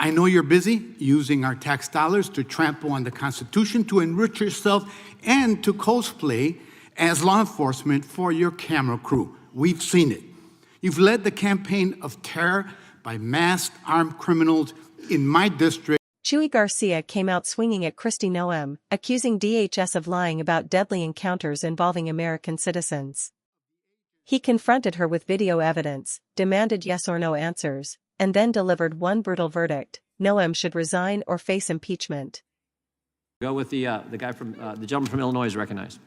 I know you're busy using our tax dollars to trample on the Constitution, to enrich yourself, and to cosplay as law enforcement for your camera crew. We've seen it. You've led the campaign of terror by masked armed criminals in my district. Chuy García came out swinging at Kristi Noem, accusing DHS of lying about deadly encounters involving American citizens. He confronted her with video evidence, demanded yes or no answers, and then delivered one brutal verdict: Noem should resign or face impeachment. Go with the gentleman from Illinois is recognized.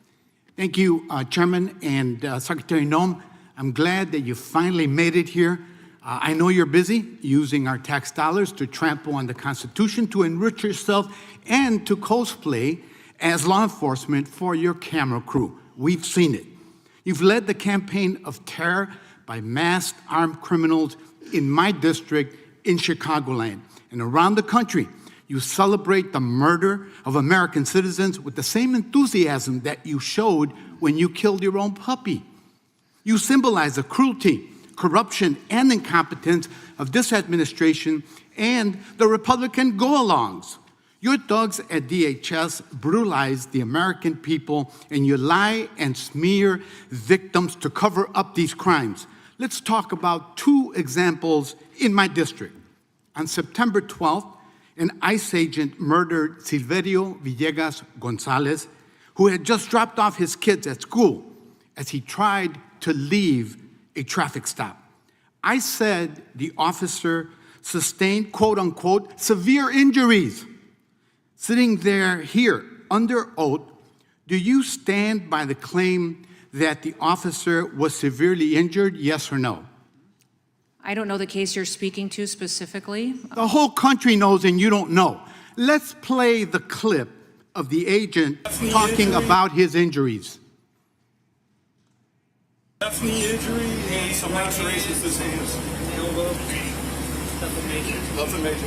Thank you, Chairman and Secretary Noem. I'm glad that you finally made it here. I know you're busy using our tax dollars to trample on the Constitution, to enrich yourself, and to cosplay as law enforcement for your camera crew. We've seen it. You've led the campaign of terror by masked armed criminals in my district in Chicagoland and around the country. You celebrate the murder of American citizens with the same enthusiasm that you showed when you killed your own puppy. You symbolize the cruelty, corruption, and incompetence of this administration and the Republican go-alongs. Your thugs at DHS brutalize the American people, and you lie and smear victims to cover up these crimes. Let's talk about two examples in my district. On September 12th, an ICE agent murdered Silverio Villegas Gonzalez, who had just dropped off his kids at school as he tried to leave a traffic stop. I said the officer sustained, quote unquote, severe injuries. Sitting there here under oath, do you stand by the claim that the officer was severely injured, yes or no? I don't know the case you're speaking to specifically. The whole country knows and you don't know. Let's play the clip of the agent talking about his injuries. Left knee injury and some lacerations to his hands. Elbow. Nothing major.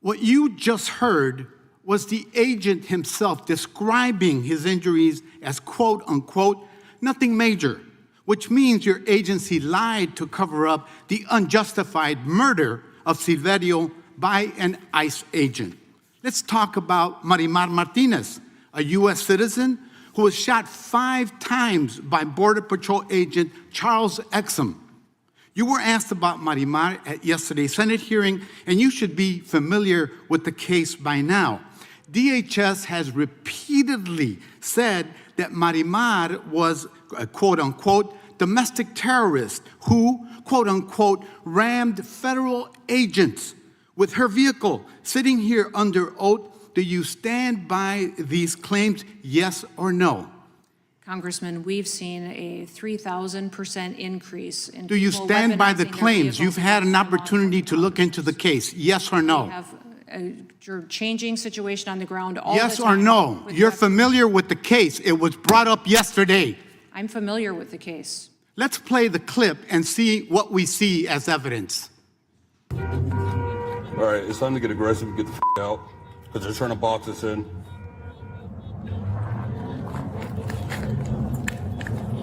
What you just heard was the agent himself describing his injuries as, quote unquote, nothing major, which means your agency lied to cover up the unjustified murder of Silverio by an ICE agent. Let's talk about Marimar Martinez, a U.S. citizen who was shot 5 times by Border Patrol agent Charles Exum. You were asked about Marimar at yesterday's Senate hearing, and you should be familiar with the case by now. DHS has repeatedly said that Marimar was a quote-unquote domestic terrorist who, quote-unquote, rammed federal agents with her vehicle. Sitting here under oath, do you stand by these claims, yes or no? Congressman, we've seen a 3,000% increase in. Do you stand by the claims? You've had an opportunity to look into the case, yes or no? We have a changing situation on the ground all yes the time. Yes or no? You're familiar with the case. It was brought up yesterday. I'm familiar with the case. Let's play the clip and see what we see as evidence. All right, it's time to get aggressive and get the out, because they're trying to box us in.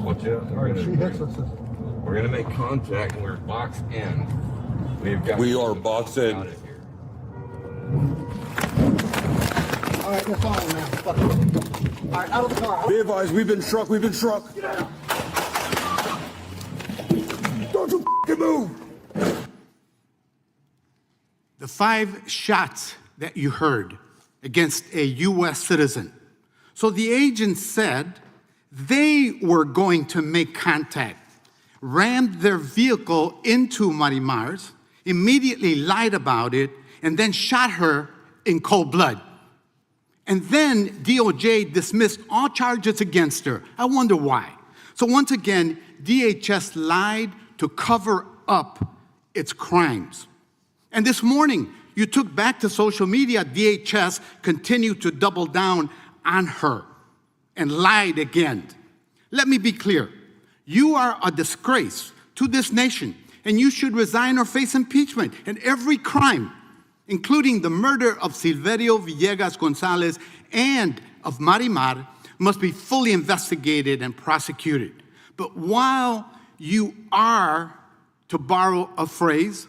Watch out. We're going to make contact and we're boxed in. We are boxed in. All right, they're following now. Fuck it. All right, out of the car. Be advised, we've been struck. We've been struck. Get out. Don't you move. The 5 shots that you heard against a U.S. citizen. So the agent said they were going to make contact, rammed their vehicle into Marimar's, immediately lied about it, and then shot her in cold blood. And then DOJ dismissed all charges against her. I wonder why. So once again, DHS lied to cover up its crimes. And this morning, you took back to social media, DHS continued to double down on her and lied again. Let me be clear. You are a disgrace to this nation, and you should resign or face impeachment. And every crime, including the murder of Silverio Villegas Gonzalez and of Marimar, must be fully investigated and prosecuted. But while you are, to borrow a phrase,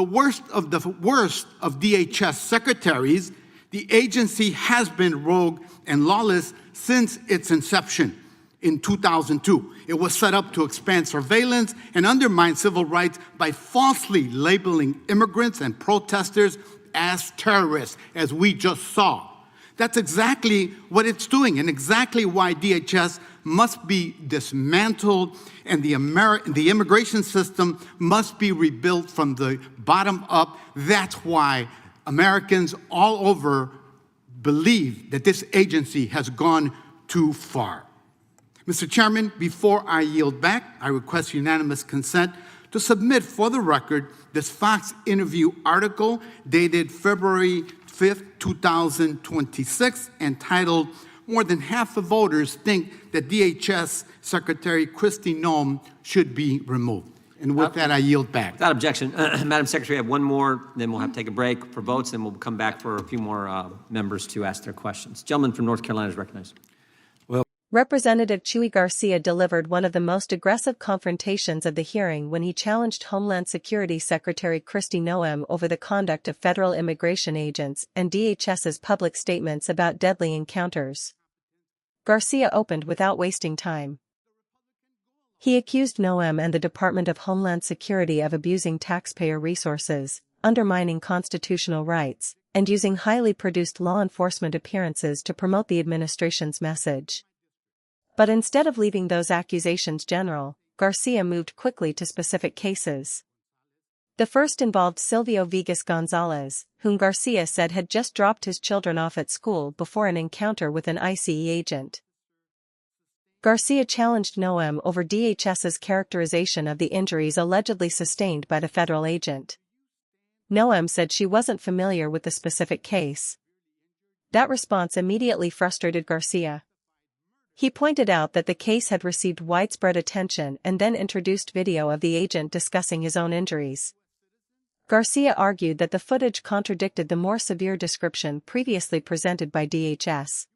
the worst of DHS secretaries, the agency has been rogue and lawless since its inception in 2002. It was set up to expand surveillance and undermine civil rights by falsely labeling immigrants and protesters as terrorists, as we just saw. That's exactly what it's doing, and exactly why DHS must be dismantled and the immigration system must be rebuilt from the bottom up. That's why Americans all over believe that this agency has gone too far. Mr. Chairman, before I yield back, I request unanimous consent to submit for the record this Fox interview article dated February 5th, 2026, entitled "More Than Half the Voters Think That DHS Secretary Kristi Noem Should Be Removed." And with that, I yield back. Without objection, Madam Secretary, I have one more, then we'll have to take a break for votes, and we'll come back for a few more members to ask their questions. Gentleman from North Carolina is recognized. Representative Chuy García delivered one of the most aggressive confrontations of the hearing when he challenged Homeland Security Secretary Kristi Noem over the conduct of federal immigration agents and DHS's public statements about deadly encounters. García opened without wasting time. He accused Noem and the Department of Homeland Security of abusing taxpayer resources, undermining constitutional rights, and using highly produced law enforcement appearances to promote the administration's message. But instead of leaving those accusations general, García moved quickly to specific cases. The first involved Silvio Vigas Gonzalez, whom García said had just dropped his children off at school before an encounter with an ICE agent. García challenged Noem over DHS's characterization of the injuries allegedly sustained by the federal agent. Noem said she wasn't familiar with the specific case. That response immediately frustrated García. He pointed out that the case had received widespread attention and then introduced video of the agent discussing his own injuries. García argued that the footage contradicted the more severe description previously presented by DHS.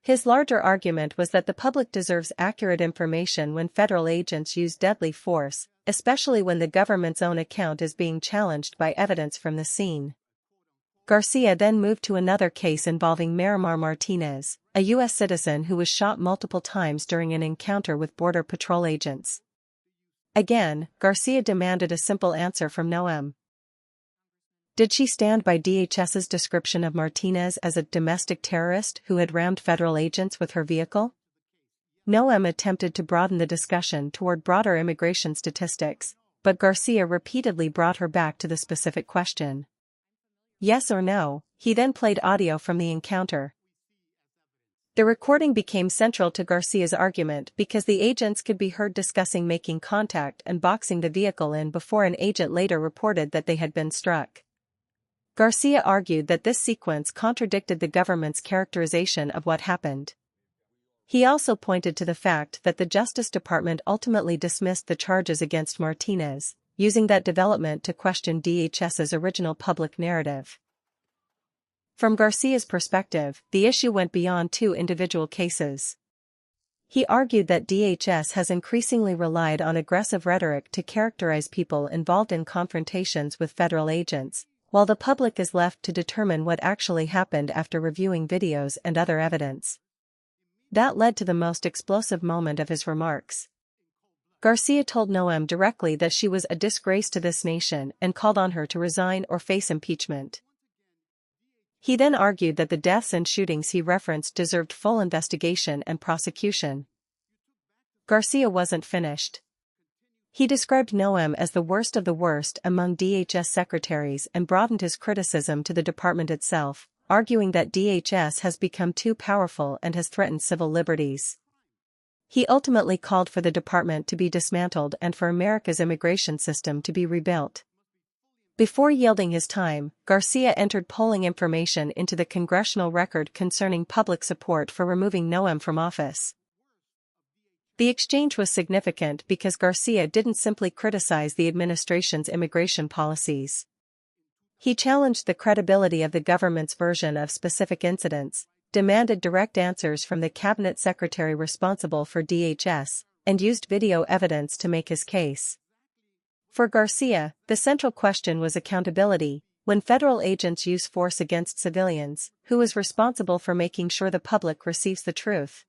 His larger argument was that the public deserves accurate information when federal agents use deadly force, especially when the government's own account is being challenged by evidence from the scene. García then moved to another case involving Miramar Martinez, a U.S. citizen who was shot multiple times during an encounter with Border Patrol agents. Again, García demanded a simple answer from Noem. Did she stand by DHS's description of Martinez as a domestic terrorist who had rammed federal agents with her vehicle? Noem attempted to broaden the discussion toward broader immigration statistics, but García repeatedly brought her back to the specific question. Yes or no? He then played audio from the encounter. The recording became central to García's argument because the agents could be heard discussing making contact and boxing the vehicle in before an agent later reported that they had been struck. García argued that this sequence contradicted the government's characterization of what happened. He also pointed to the fact that the Justice Department ultimately dismissed the charges against Martinez, using that development to question DHS's original public narrative. From García's perspective, the issue went beyond two individual cases. He argued that DHS has increasingly relied on aggressive rhetoric to characterize people involved in confrontations with federal agents, while the public is left to determine what actually happened after reviewing videos and other evidence. That led to the most explosive moment of his remarks. García told Noem directly that she was a disgrace to this nation and called on her to resign or face impeachment. He then argued that the deaths and shootings he referenced deserved full investigation and prosecution. García wasn't finished. He described Noem as the worst of the worst among DHS secretaries and broadened his criticism to the department itself, arguing that DHS has become too powerful and has threatened civil liberties. He ultimately called for the department to be dismantled and for America's immigration system to be rebuilt. Before yielding his time, García entered polling information into the congressional record concerning public support for removing Noem from office. The exchange was significant because García didn't simply criticize the administration's immigration policies. He challenged the credibility of the government's version of specific incidents, demanded direct answers from the cabinet secretary responsible for DHS, and used video evidence to make his case. For Garcia, the central question was accountability. When federal agents use force against civilians, who is responsible for making sure the public receives the truth?